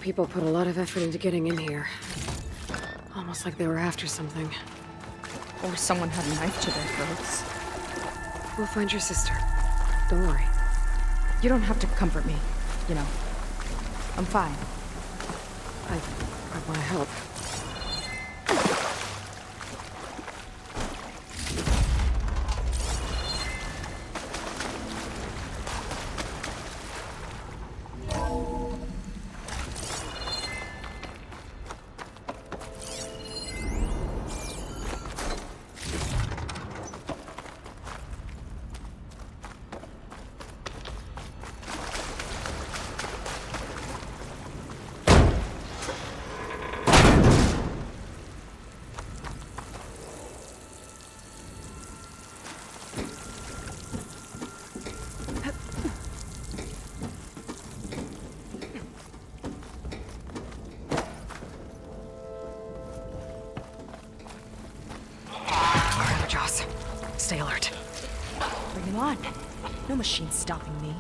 people put a lot of effort into getting in here. Almost like they were after something. Or someone had a knife to their throats. We'll find your sister. Don't worry. You don't have to comfort me, you know. I'm fine. I want to help. Stay alert. Bring him on. No machine's stopping me.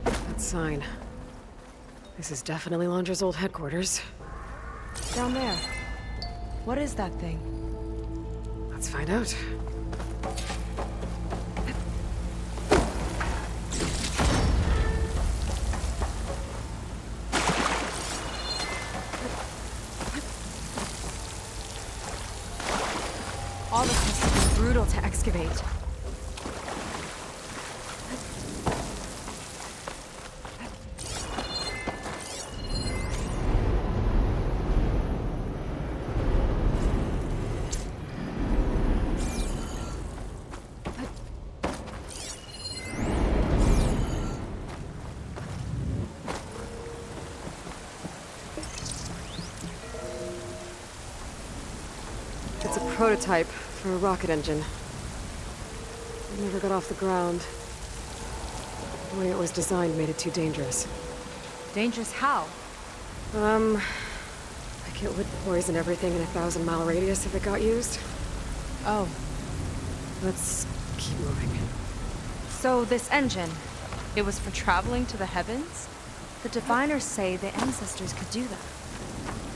That sign. This is definitely Londra's old headquarters. Down there. What is that thing? Let's find out. All this must be brutal to excavate. It's a prototype for a rocket engine. It never got off the ground. The way it was designed made it too dangerous. Dangerous how? Like it would poison everything in a 1,000-mile radius if it got used. Oh. Let's keep moving. So this engine, it was for traveling to the heavens? The diviners say the ancestors could do that.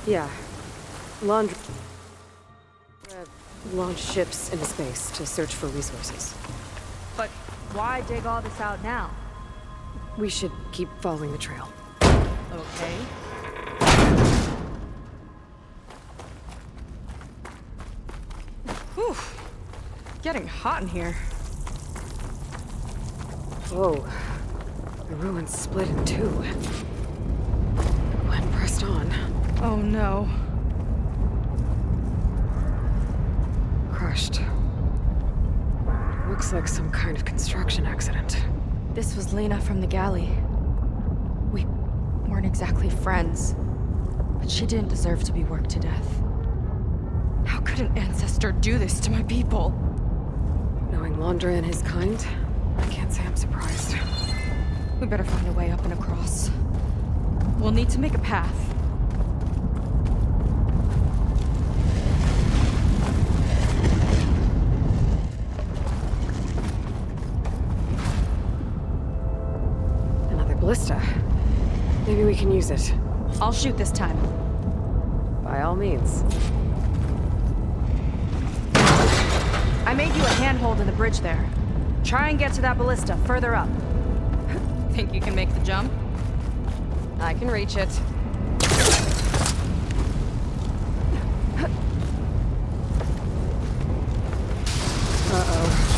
Yeah. Launch ships into space to search for resources. But why dig all this out now? We should keep following the trail. Okay. Whew. Getting hot in here. Whoa. The ruins split in two. Gwen pressed on. Oh no. Crushed. Looks like some kind of construction accident. This was Lena from the galley. We weren't exactly friends, but she didn't deserve to be worked to death. How could an ancestor do this to my people? Knowing Londra and his kind, I can't say I'm surprised. We better find a way up and across. We'll need to make a path. Ballista. Maybe we can use it. I'll shoot this time. By all means. I made you a handhold in the bridge there. Try and get to that ballista further up. Think you can make the jump? I can reach it. Uh-oh.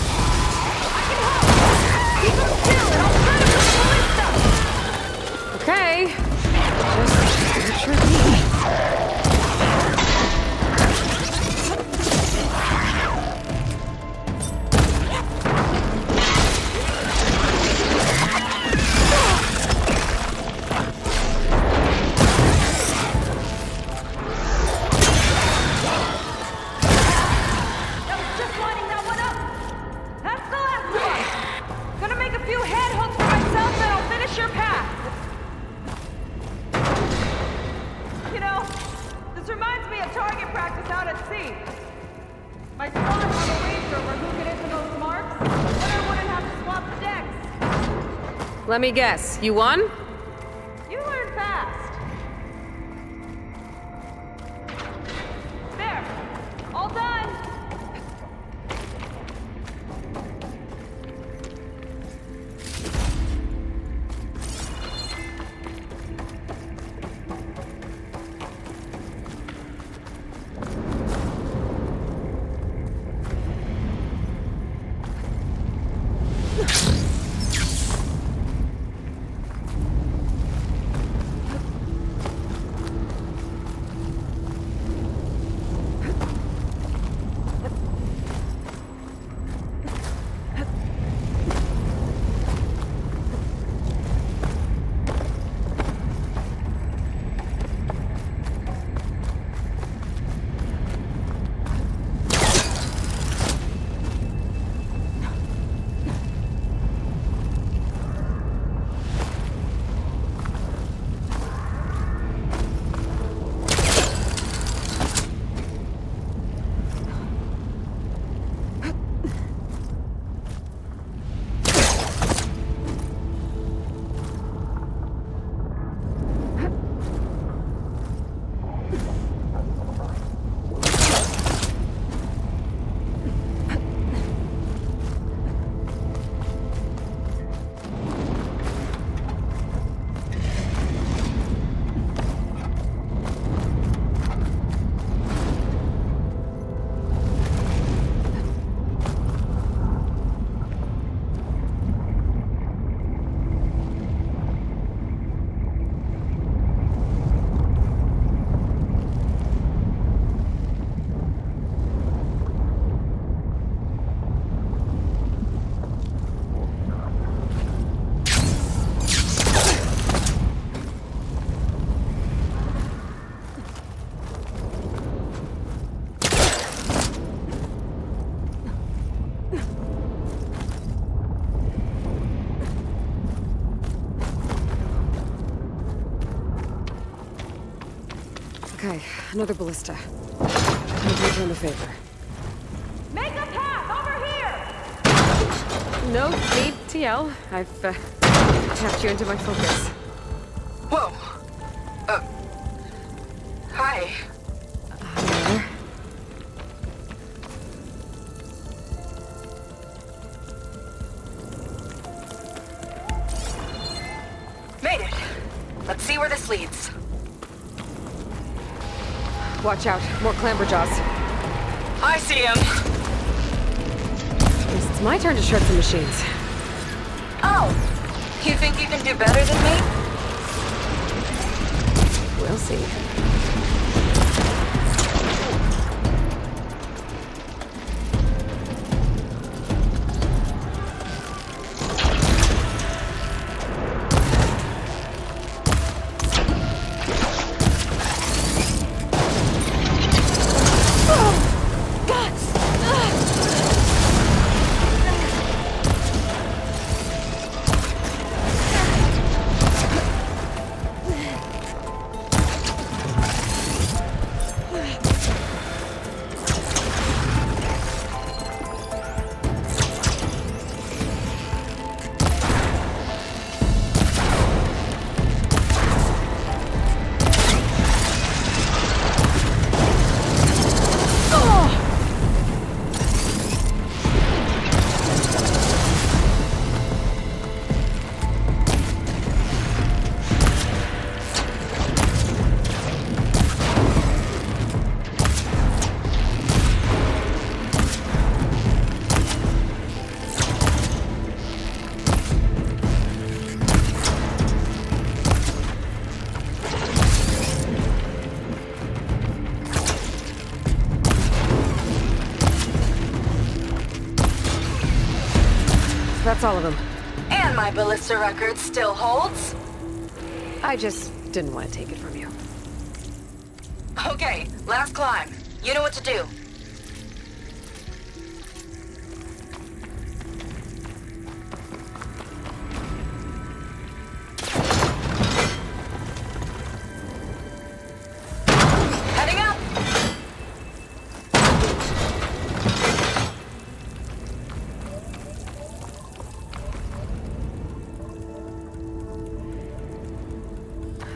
Okay. Just search your feet. target practice out at sea. My squad have a wager over who can hit the most marks. Winner wouldn't have to swap the decks. Let me guess, you won? You learn fast. There. All done. Okay, another ballista. Time to return the favor. Make a path over here. No need to yell. I've tapped you into my focus. Whoa. Hi. There. Made it. Let's see where this leads. Watch out, more clamberjaws. I see him. Guess it's my turn to shred some machines. Oh. You think you can do better than me? We'll see. That's all of them. And my ballista record still holds? I just didn't want to take it from you. Okay, last climb. You know what to do. Heading up!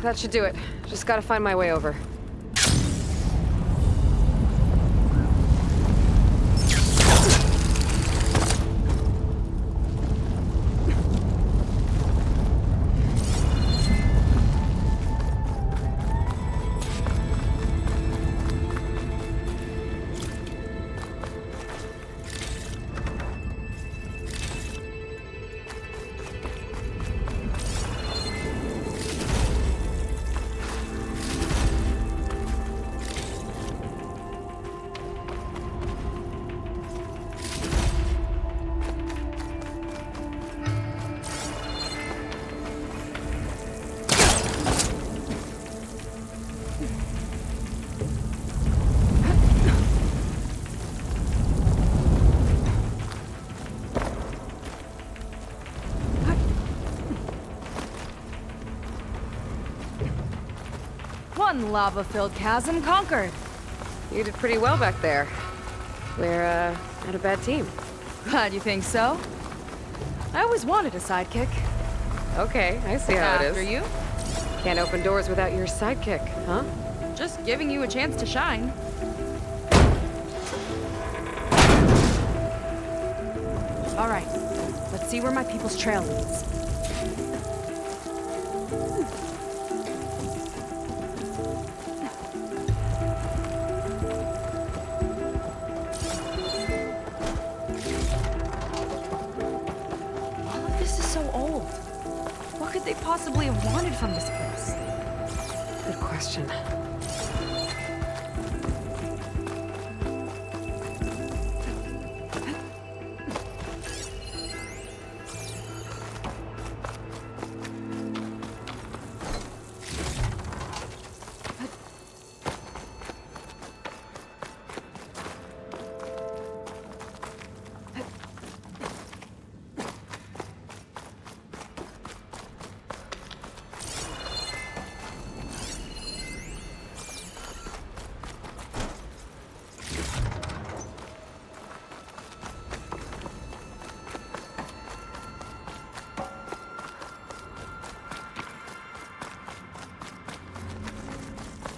that should do it. Just gotta find my way over. One lava-filled chasm conquered. You did pretty well back there. We're, not a bad team. Glad you think so. I always wanted a sidekick. Okay, I see how it is. After you? Can't open doors without your sidekick, huh? Just giving you a chance to shine. All right, let's see where my people's trail leads. All of this is so old. What could they possibly have wanted from this place? Good question.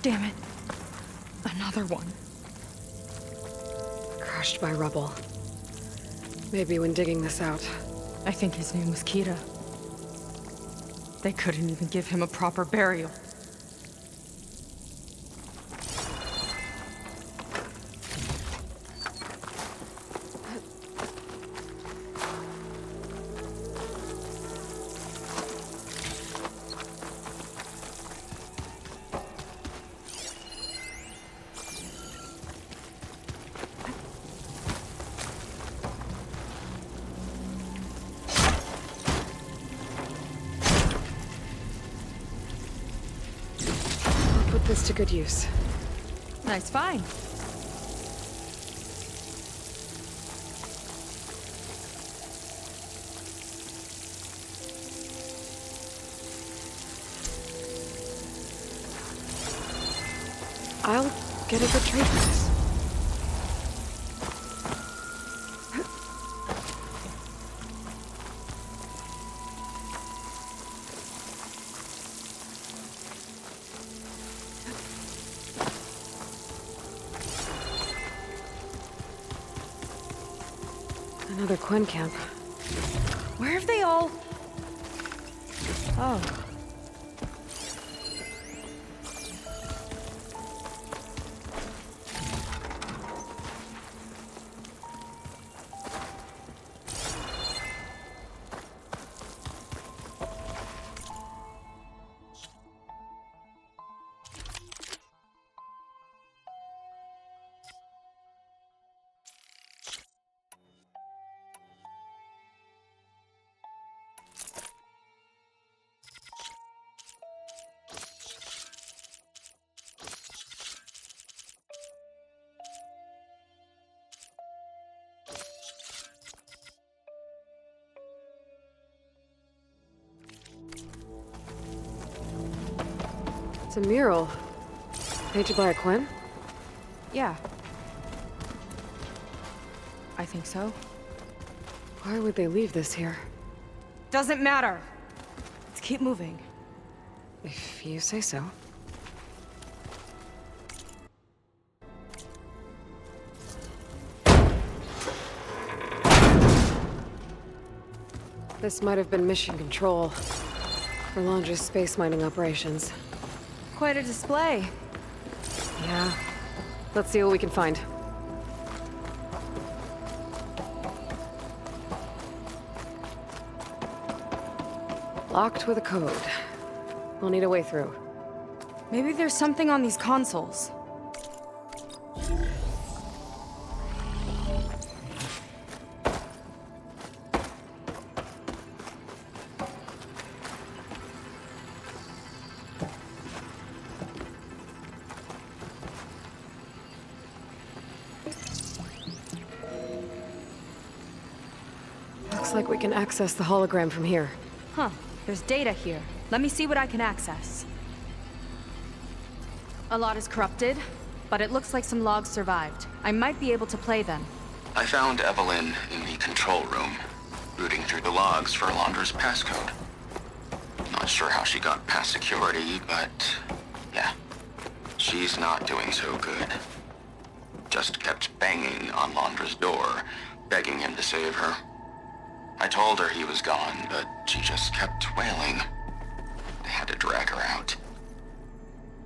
Damn it. Another one. Crushed by rubble. Maybe when digging this out. I think his name was Kira. They couldn't even give him a proper burial. This to good use. Nice find. I'll get a good trade for this. Another Quen camp. Where have they all... Oh. It's a mural. Painted by a Quen? Yeah. I think so. Why would they leave this here? Doesn't matter. Let's keep moving. If you say so. This might have been mission control for Londra's space mining operations. Quite a display. Yeah. Let's see what we can find. Locked with a code. We'll need a way through. Maybe there's something on these consoles. Looks like we can access the hologram from here. Huh. There's data here. Let me see what I can access. A lot is corrupted, but it looks like some logs survived. I might be able to play them. I found Evelyn in the control room, rooting through the logs for Londra's passcode. Not sure how she got past security, but yeah, she's not doing so good. Just kept banging on Londra's door, begging him to save her. I told her he was gone, but she just kept wailing. They had to drag her out.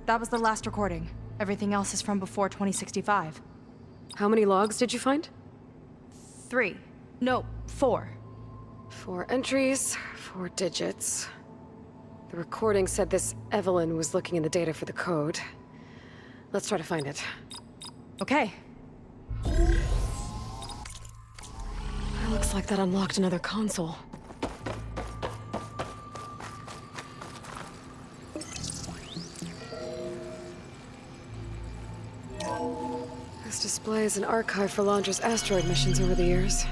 That was the last recording. Everything else is from before 2065. How many logs did you find? 3. No, 4. 4 entries, 4 digits. The recording said this Evelyn was looking in the data for the code. Let's try to find it. Okay. It looks like that unlocked another console. This displays an archive for Londra's asteroid missions over the years.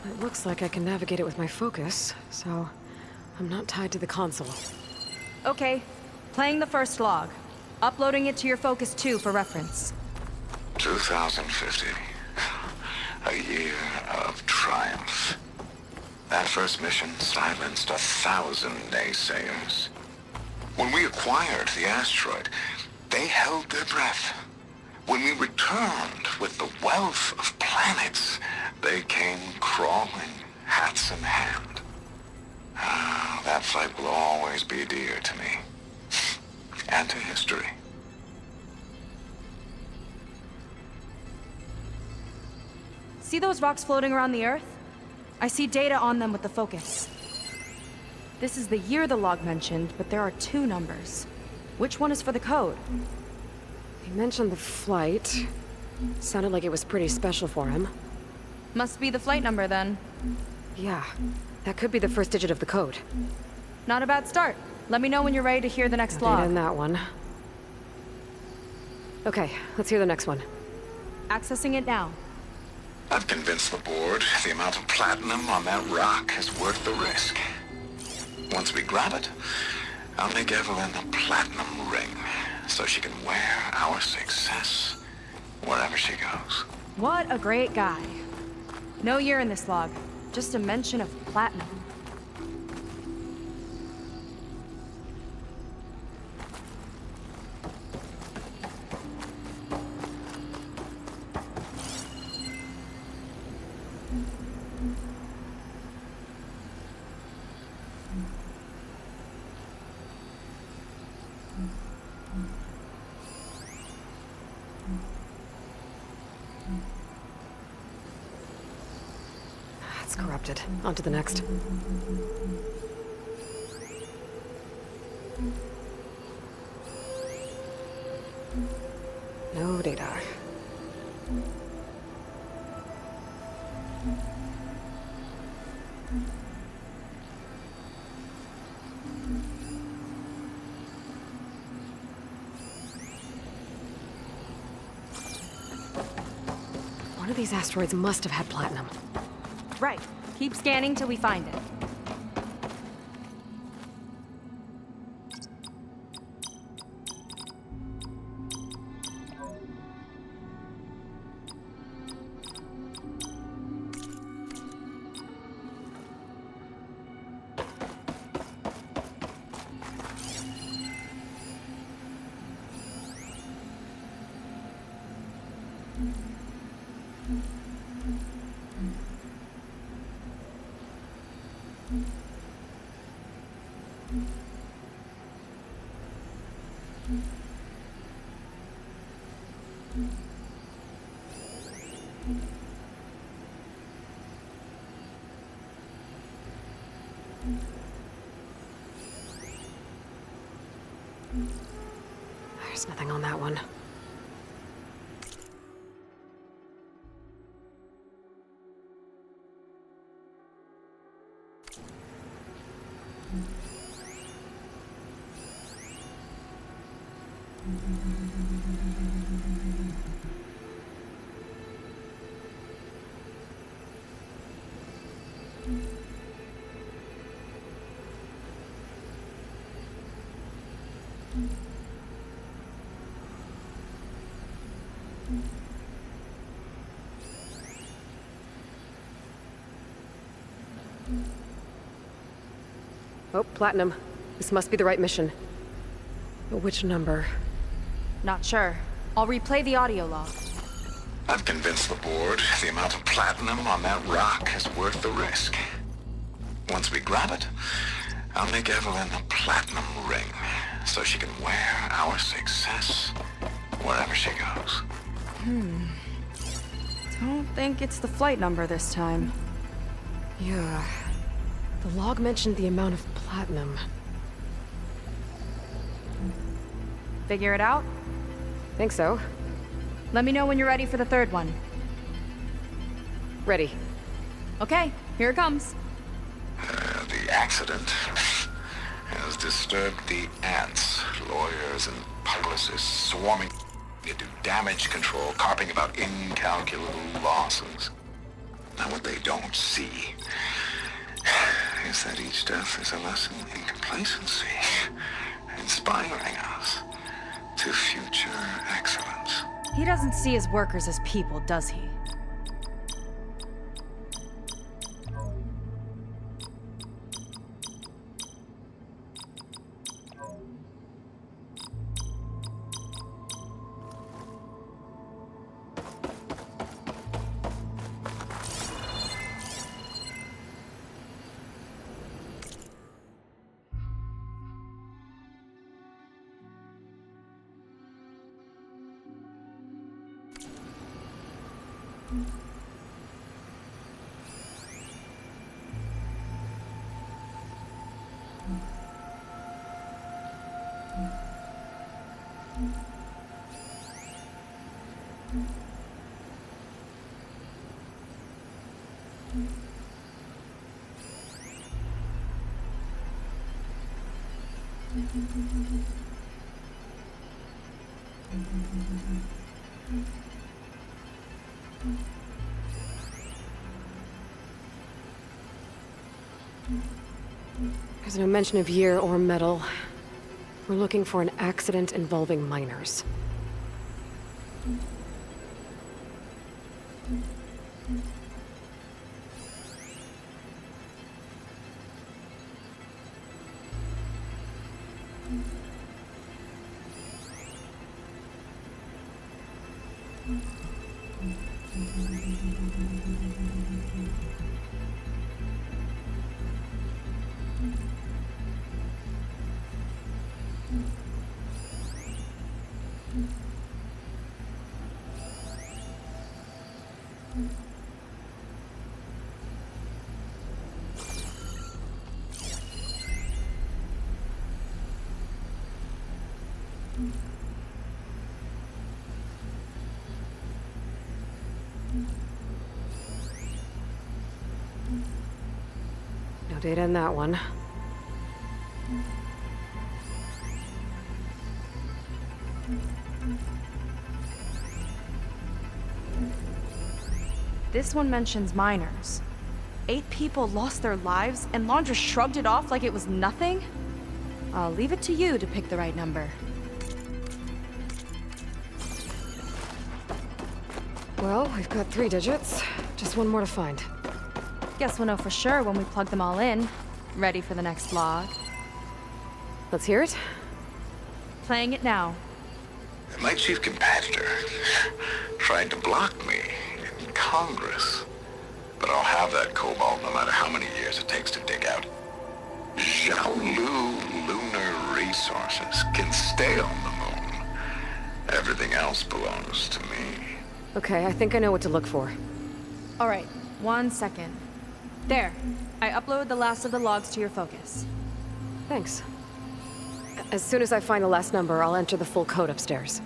It looks like I can navigate it with my focus, so I'm not tied to the console. Okay. Playing the first log. Uploading it to your Focus 2 for reference. 2050. A year of triumph. That first mission silenced 1,000 naysayers. When we acquired the asteroid, they held their breath. When we returned with the wealth of planets, they came crawling, hats in hand. Ah, that fight will always be dear to me. And to history. See those rocks floating around the Earth? I see data on them with the focus. This is the year the log mentioned, but there are 2 numbers. Which one is for the code? He mentioned the flight. Sounded like it was pretty special for him. Must be the flight number then. Yeah, that could be the first digit of the code. Not a bad start. Let me know when you're ready to hear the next No data log. in that one. Okay, let's hear the next one. Accessing it now. I've convinced the board the amount of platinum on that rock is worth the risk. Once we grab it, I'll make Evelyn a platinum ring, so she can wear our success wherever she goes. What a great guy. No year in this log, just a mention of platinum. It's corrupted. On to the next. No data. One of these asteroids must have had platinum. Right. Keep scanning till we find it. There's nothing on that one. Oh, Platinum. This must be the right mission. But which number? Not sure. I'll replay the audio log. I've convinced the board the amount of platinum on that rock is worth the risk. Once we grab it, I'll make Evelyn a platinum ring, so she can wear our success wherever she goes. Don't think it's the flight number this time. Yeah. The log mentioned the amount of platinum. Figure it out? Think so. Let me know when you're ready for the third one. Ready. Okay, here it comes. The accident has disturbed the ants, lawyers and publicists swarming to do damage control, carping about incalculable losses. Now what they don't see is that each death is a lesson in complacency, inspiring us to future excellence. He doesn't see his workers as people, does he? There's no mention of year or metal. We're looking for an accident involving miners. No data in that one. This one mentions miners. 8 people lost their lives, and Laundra shrugged it off like it was nothing? I'll leave it to you to pick the right number. Well, we've got 3 digits. Just one more to find. Guess we'll know for sure when we plug them all in. Ready for the next log. Let's hear it. Playing it now. My chief competitor tried to block me in Congress. But I'll have that cobalt no matter how many years it takes to dig out. Xiaolu lunar resources can stay on the moon. Everything else belongs to me. Okay, I think I know what to look for. All right, 1 second. There. I uploaded the last of the logs to your focus. Thanks. As soon as I find the last number, I'll enter the full code upstairs.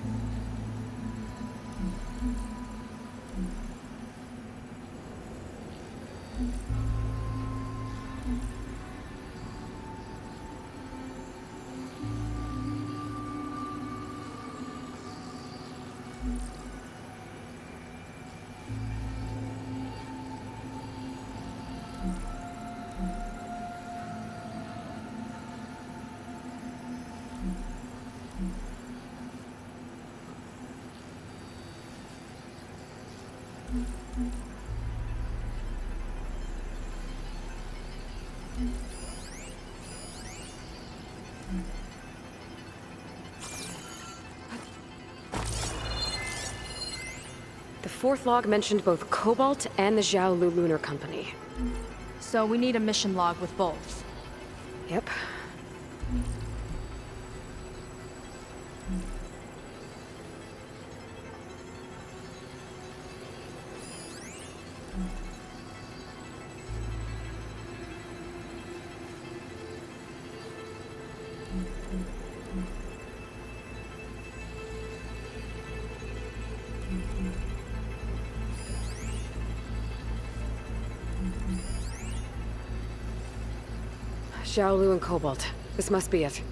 The fourth log mentioned both Cobalt and the Xiaolu Lunar Company. So we need a mission log with both. Yep. Xiaolu and Cobalt. This must be it.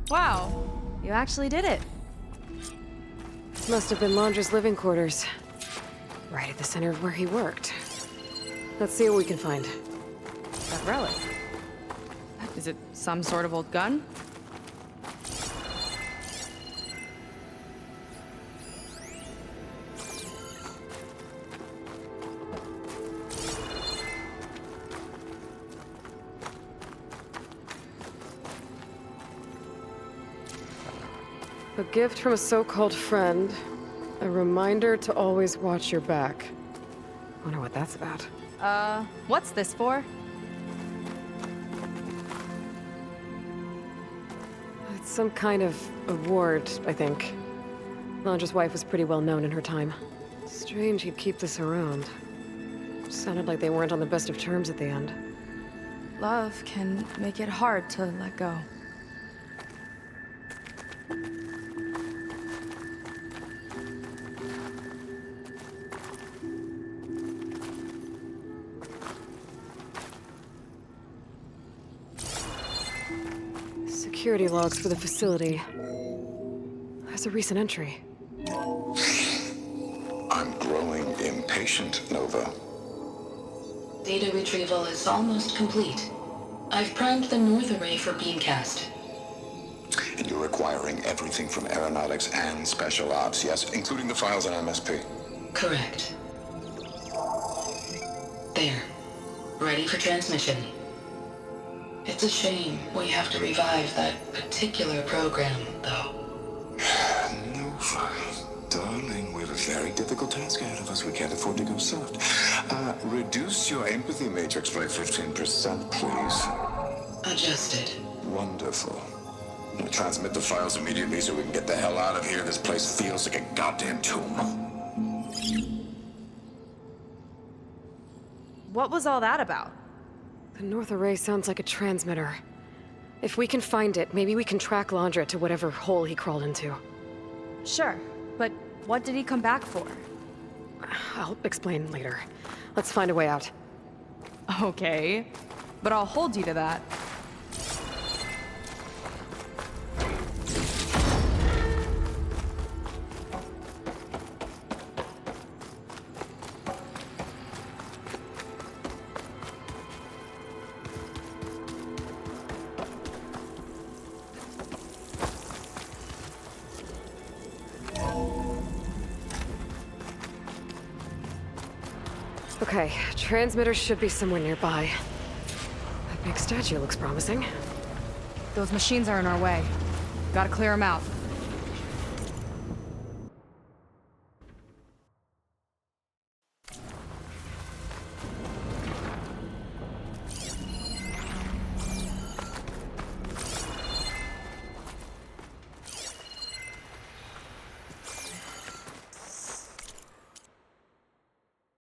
Wow, you actually did it. This must have been Londra's living quarters. Right at the center of where he worked. Let's see what we can find. That relic. Is it some sort of old gun? A gift from a so-called friend. A reminder to always watch your back. Wonder what that's about. What's this for? It's some kind of award, I think. Londra's wife was pretty well known in her time. Strange he'd keep this around. Sounded like they weren't on the best of terms at the end. Love can make it hard to let go. Security logs for the facility. There's a recent entry. I'm growing impatient, Nova. Data retrieval is almost complete. I've primed the north array for beamcast. And you're acquiring everything from aeronautics and special ops, yes, including the files on MSP. Correct. There. Ready for transmission. It's a shame we have to revive that particular program, though. Nova, darling, we have a very difficult task ahead of us. We can't afford to go soft. Reduce your empathy matrix by 15%, please. Adjusted. Wonderful. We'll transmit the files immediately so we can get the hell out of here. This place feels like a goddamn tomb. What was all that about? The North Array sounds like a transmitter. If we can find it, maybe we can track Londra to whatever hole he crawled into. Sure, but what did he come back for? I'll explain later. Let's find a way out. Okay, but I'll hold you to that. Okay, transmitter should be somewhere nearby. That big statue looks promising. Those machines are in our way. Gotta clear them out.